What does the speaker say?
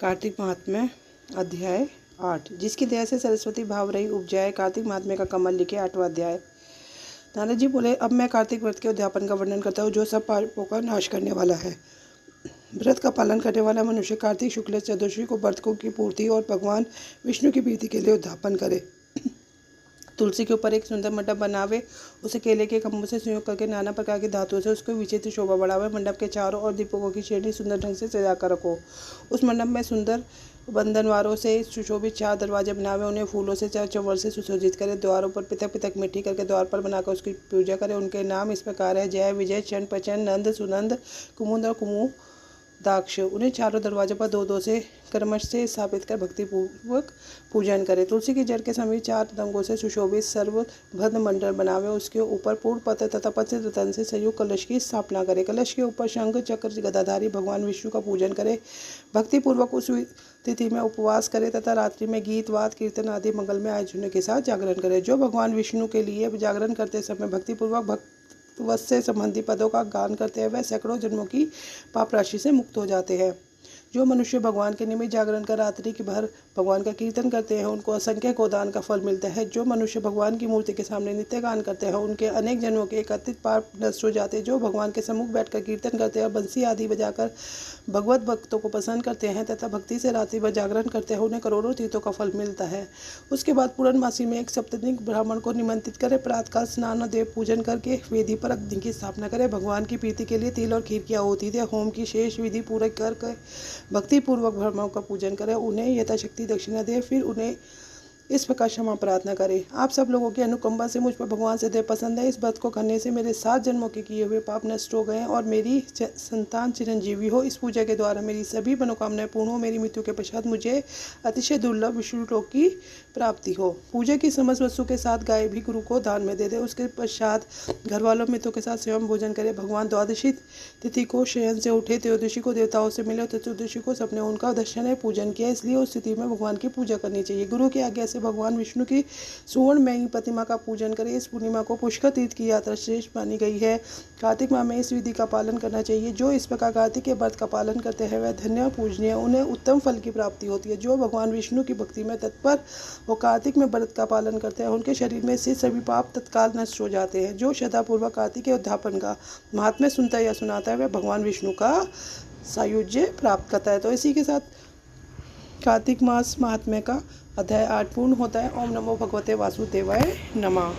कार्तिक महात्म्य अध्याय 8। जिसकी दया से सरस्वती भाव रही उपजाए, कार्तिक महात्म्य का कमल लिखे। 8वां अध्याय। नारद जी बोले, अब मैं कार्तिक व्रत के उद्यापन का वर्णन करता हूँ, जो सब पापों का नाश करने वाला है। व्रत का पालन करने वाला मनुष्य कार्तिक शुक्ल चतुर्दशी को व्रतों की पूर्ति और भगवान विष्णु की प्रीति के लिए उद्यापन करे। तुलसी के ऊपर एक सुंदर मंडप बनावे, उसे केले के खम्भों से संयोग करके नाना प्रकार की धातुओं से उसको विचित्र शोभा बढ़ावे। मंडप के चारों ओर दीपकों की श्रेणी सुंदर ढंग से सजा कर रखो। उस मंडप में सुंदर बंधनवारों से सुशोभित 4 दरवाजे बनावे, उन्हें फूलों से चंवर से सुशोभित करे। द्वारों पर पितक पितक मिट्टी करके द्वार पर बनाकर उसकी पूजा करे। उनके नाम इस प्रकार है: जय, विजय, चंड, प्रचंड, नंद, सुनंद, कुमुद और कुमुदाक्ष। उन्हें चारों दरवाजों पर 2-2 से क्रमश से स्थापित कर भक्तिपूर्वक पूजन करे। तुलसी की जड़ के समीप 4 तंगों से सुशोभित सर्वभद्र मंडल बनावे, उसके ऊपर पूर्ण पत्र तथा पत्र रतन से संयुक्त कलश की स्थापना करे। कलश के ऊपर शंख चक्र गदाधारी भगवान विष्णु का पूजन करे। भक्तिपूर्वक उस तिथि में उपवास करे तथा रात्रि में गीत वाद कीर्तन आदि मंगलमय आयोजनों के साथ जागरण करे। जो भगवान विष्णु के लिए जागरण करते समय भक्तिपूर्वक भक्तवश से संबंधी पदों का गान करते हैं, वह सैकड़ों जन्मों की पाप राशि से मुक्त हो जाते हैं। जो मनुष्य भगवान के निमित्त जागरण कर रात्रि की भर भगवान का कीर्तन करते हैं, उनको असंख्य गोदान का फल मिलता है। जो मनुष्य भगवान की मूर्ति के सामने नित्य गान करते हैं, उनके अनेक जन्मों के एकत्रित पाप नष्ट हो जाते हैं। जो भगवान के सम्मुख बैठकर कीर्तन करते हैं और बंसी आदि बजाकर भगवत भक्तों को प्रसन्न करते हैं तथा भक्ति से रात्रि भर जागरण करते हैं, उन्हें करोड़ों तीर्थों का फल मिलता है। उसके बाद पूर्णमासी में एक सप्तदिक ब्राह्मण को निमंत्रित करे, प्रातःकाल स्नान और देव पूजन करके वेदी पर अग्नि की स्थापना करे। भगवान की प्रीति के लिए तिल और खीर की आहुति दे। होम की शेष विधि पूरा करके भक्तिपूर्वक ब्राह्मणों का पूजन करें, उन्हें यथाशक्ति दक्षिणा दे। फिर उन्हें इस प्रकार क्षमा प्रार्थना करें: आप सब लोगों की अनुकंपा से मुझ पर भगवान से देव पसंद है। इस व्रत को करने से मेरे 7 जन्मों के किए हुए पाप नष्ट हो गए हैं और मेरी संतान चिरंजीवी हो। इस पूजा के द्वारा मेरी सभी मनोकामनाएं पूर्ण हो। मेरी मृत्यु के पश्चात मुझे अतिशय दुर्लभ विष्णु लोक की प्राप्ति हो। पूजा की समस्त वस्तु के साथ गाय भी गुरु को दान में दे दे। उसके पश्चात घर वालों मित्रों के साथ स्वयं भोजन करे। भगवान द्वादशी तिथि को शयन से उठे, त्रयोदशी को देवताओं से मिले, चतुर्दशी को सपने उनका दर्शन है पूजन किया, इसलिए उस स्थिति में भगवान की पूजा करनी चाहिए। गुरु की आज्ञा से भगवान विष्णु की सुवर्णमयी प्रतिमा का पूजन करें। इस पूर्णिमा को पुष्कर तीर्थ की यात्रा श्रेष्ठ मानी गई है। कार्तिक माह में इस विधि का पालन करना चाहिए। जो इस प्रकार कार्तिक के व्रत का पालन करते हैं, वह धन्य पूजनीय, उन्हें उत्तम फल की प्राप्ति होती है। जो भगवान विष्णु की भक्ति में तत्पर वो कार्तिक में व्रत का पालन करते हैं, उनके शरीर में से सभी पाप तत्काल नष्ट हो जाते हैं। जो श्रद्धापूर्वक कार्तिक के उद्यापन का महात्म्य सुनता या सुनाता है, वह भगवान विष्णु का सायुज्य प्राप्त करता है। तो इसी के साथ कार्तिक मास महात्म्य का अध्याय 8 पूर्ण होता है। ओम नमो भगवते वासुदेवाय नमः।